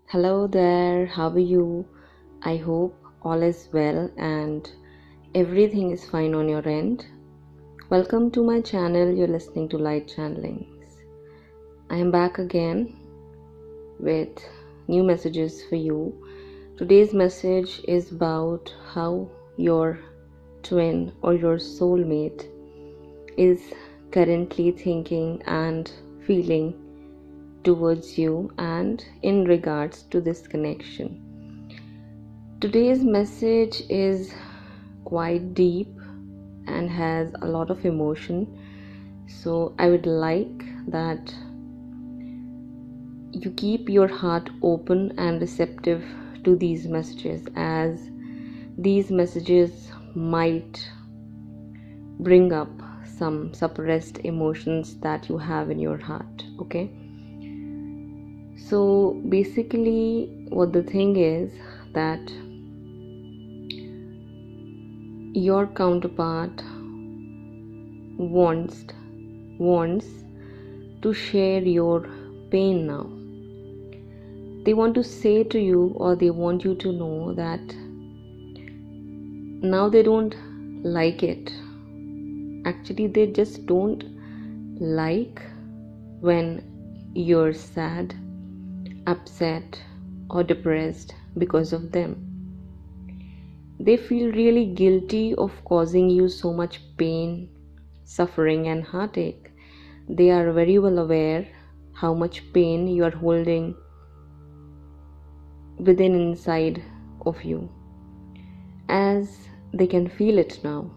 Hello there, how are you? I hope all is well and everything is fine on your end. Welcome to my channel, you're listening to Light Channelings. I am back again with new messages for you. Today's message is about how your twin or your soulmate is currently thinking and feeling towards you and in regards to this connection. Today's message is quite deep and has a lot of emotion, so I would like that you keep your heart open and receptive to these messages, as these messages might bring up some suppressed emotions that you have in your heart. Okay, so basically what the thing is that your counterpart wants to share your pain now. They want to say to you, or they want you to know that now they don't like it. Actually, they just don't like when you're sad, upset, or depressed because of them. They feel really guilty of causing you so much pain, suffering, and heartache. They are very well aware how much pain you are holding within inside of you, as they can feel it now.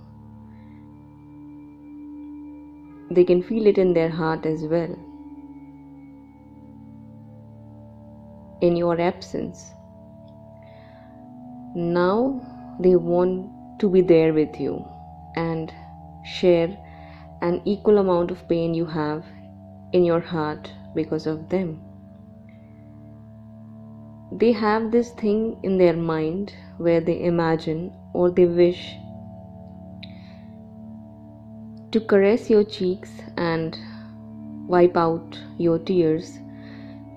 They can feel it in their heart as well, in your absence. Now they want to be there with you and share an equal amount of pain you have in your heart because of them. They have this thing in their mind where they imagine or they wish to caress your cheeks and wipe out your tears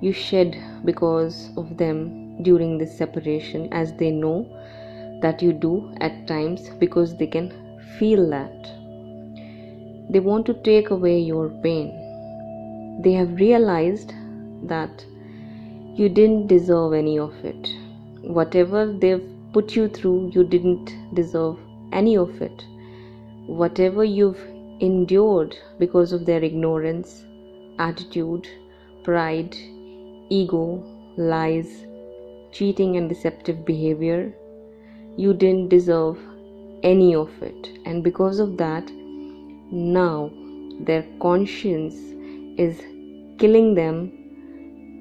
you shed because of them during this separation, as they know that you do at times, because they can feel that. They want to take away your pain. They have realized that you didn't deserve any of it. Whatever they've put you through, you didn't deserve any of it. Whatever you've endured because of their ignorance, attitude, pride, ego, lies, cheating, and deceptive behavior, you didn't deserve any of it. And because of that, now their conscience is killing them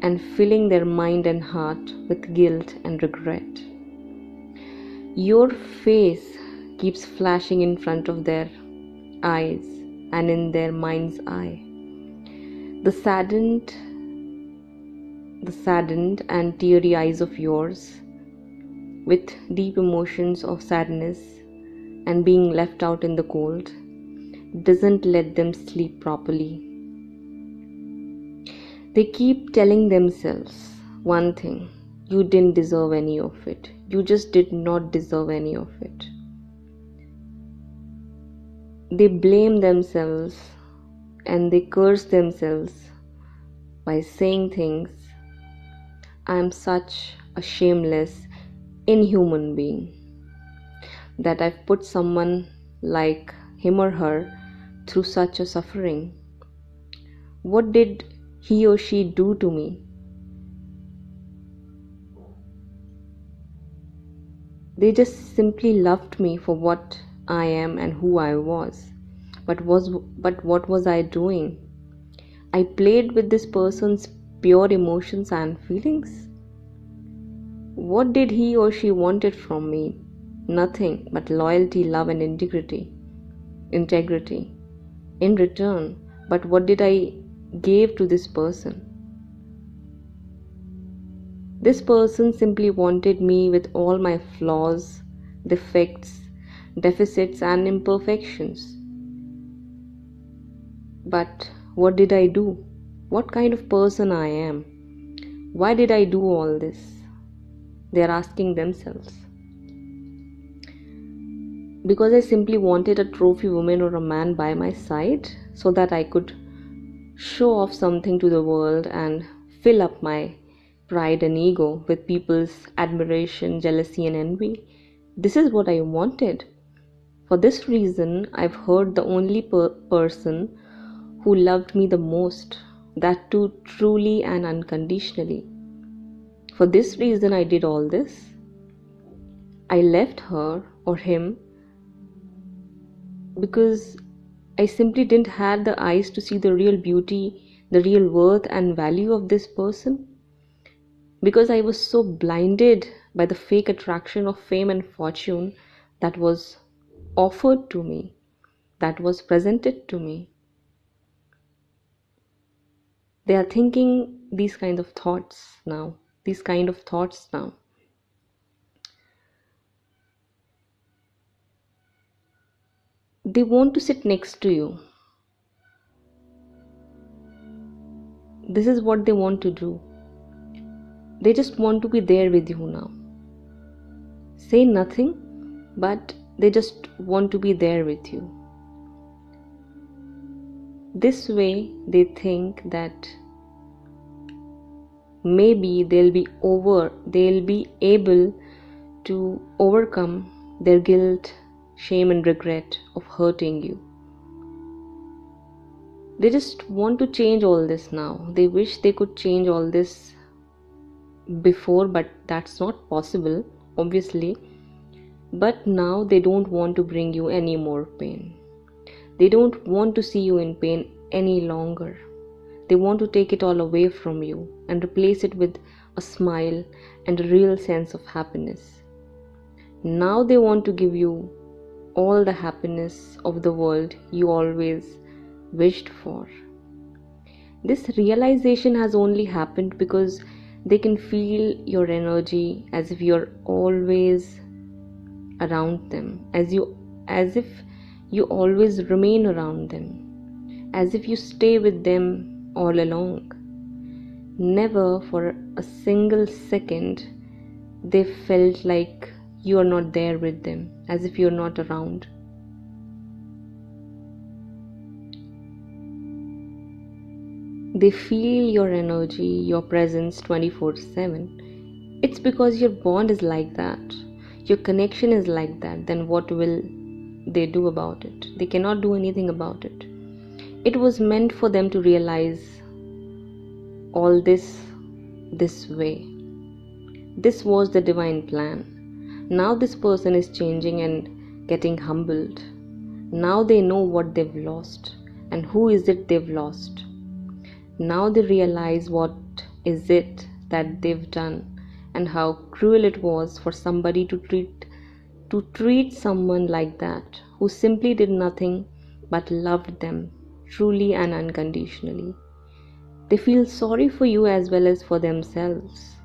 and filling their mind and heart with guilt and regret. Your face keeps flashing in front of their eyes and in their mind's eye. The saddened and teary eyes of yours, with deep emotions of sadness and being left out in the cold, doesn't let them sleep properly. They keep telling themselves one thing: you didn't deserve any of it. You just did not deserve any of it. They blame themselves and they curse themselves by saying things: I am such a shameless, inhuman being that I've put someone like him or her through such a suffering. What did he or she do to me? They just simply loved me for what I am and who I was. But what was I doing? I played with this person's pure emotions and feelings. What did he or she wanted from me? Nothing but loyalty, love, and integrity. In return, but what did I give to this person? This person simply wanted me with all my flaws, defects, deficits, and imperfections. But what did I do? What kind of person I am? Why did I do all this? They are asking themselves. Because I simply wanted a trophy woman or a man by my side so that I could show off something to the world and fill up my pride and ego with people's admiration, jealousy, and envy. This is what I wanted. For this reason, I've hurt the only person who loved me the most, that too truly and unconditionally. For this reason, I did all this. I left her or him because I simply didn't have the eyes to see the real beauty, the real worth and value of this person. Because I was so blinded by the fake attraction of fame and fortune that was offered to me, that was presented to me. They are thinking these kind of thoughts now. They want to sit next to you. This is what they want to do. They just want to be there with you now. Say nothing, but they just want to be there with you. This way, they think that maybe they'll be able to overcome their guilt, shame, and regret of hurting you. They just want to change all this now. They wish they could change all this before, but that's not possible, obviously. But now they don't want to bring you any more pain. They don't want to see you in pain any longer. They want to take it all away from you and replace it with a smile and a real sense of happiness. Now they want to give you all the happiness of the world you always wished for. This realization has only happened because they can feel your energy as if you're always around them, as if you always remain around them, as if you stay with them all along. Never for a single second they felt like you are not there with them, as if you're not around. They feel your energy, your presence 24/7. It's because your bond is like that. Your connection is like that. Then what will they do about it? They cannot do anything about it. It was meant for them to realize all this way. This was the divine plan. Now this person is changing and getting humbled. Now they know what they've lost and who is it they've lost. Now they realize what is it that they've done and how cruel it was for somebody to treat someone like that, who simply did nothing but loved them truly and unconditionally. They feel sorry for you as well as for themselves.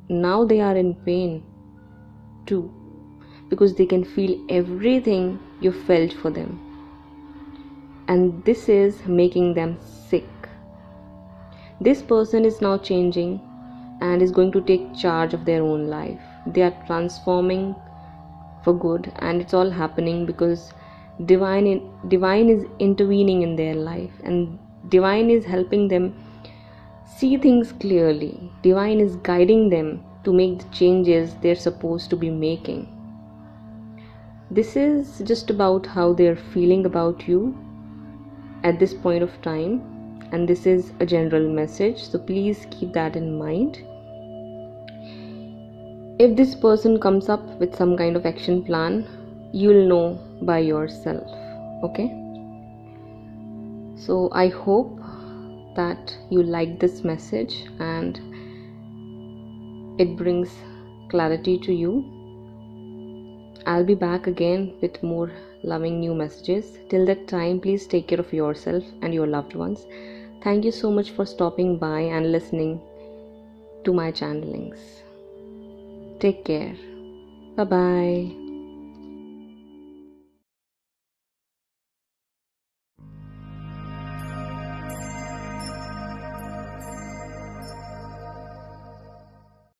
Now they are in pain too, because they can feel everything you felt for them. And this is making them sick. This person is now changing and is going to take charge of their own life. They are transforming for good, and it's all happening because divine is intervening in their life, and divine is helping them see things clearly. Divine is guiding them to make the changes they're supposed to be making. This is just about how they're feeling about you at this point of time, and this is a general message, so please keep that in mind. If this person comes up with some kind of action plan, you'll know by yourself. Okay, so I hope that you like this message and it brings clarity to you. I'll be back again with more loving new messages. Till that time, please take care of yourself and your loved ones. Thank you so much for stopping by and listening to my channelings. Take care. Bye bye.